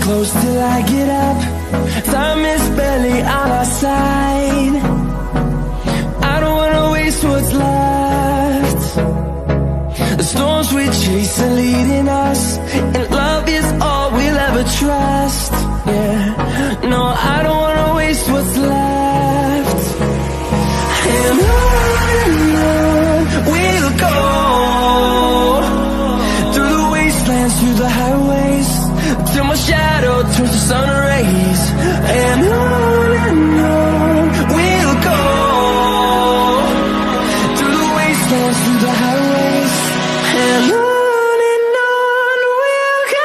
close till I get up. Time is barely on our side. I don't wanna waste what's left. The storms we chase are leading us, and love is all we'll ever trust. Yeah, no, I don't wanna waste what's left. And on we'll go, through the wastelands, through the highways, till my shadow turns to sun rays. And on we'll go, through the wastelands, through the highways, and on we'll go.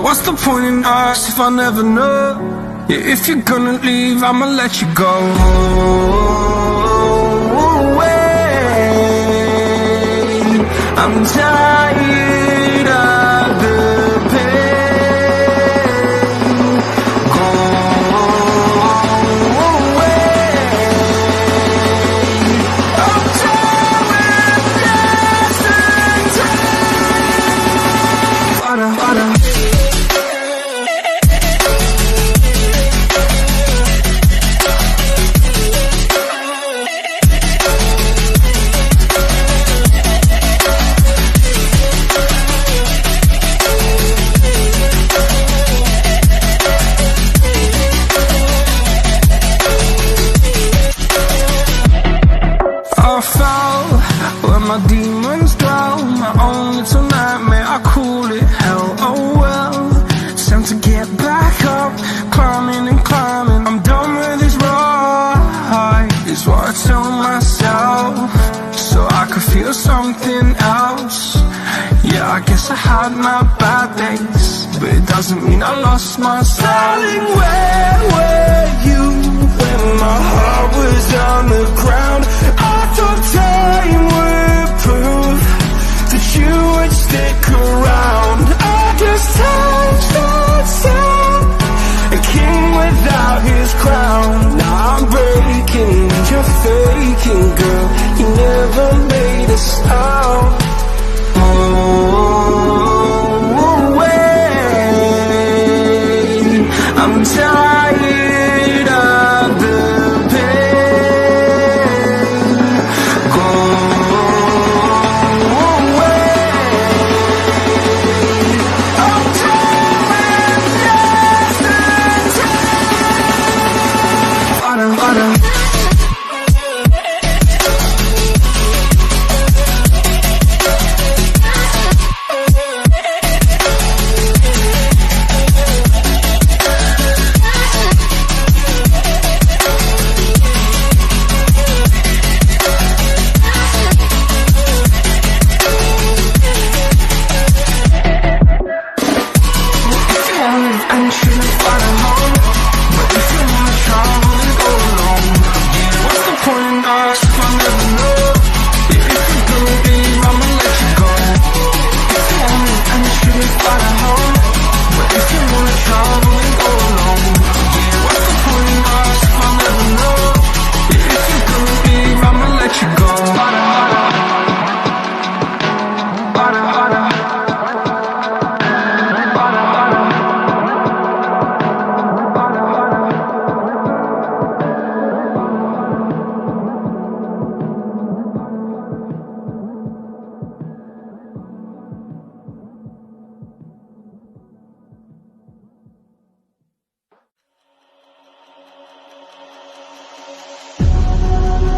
What's the point in us if I never know? Yeah, if you're gonna leave, I'ma let you go. I'm tired of the pain. Go away. I'm tired with dancing time. something else. Yeah, I guess I had my bad days, but it doesn't mean I lost my style. Darling, where were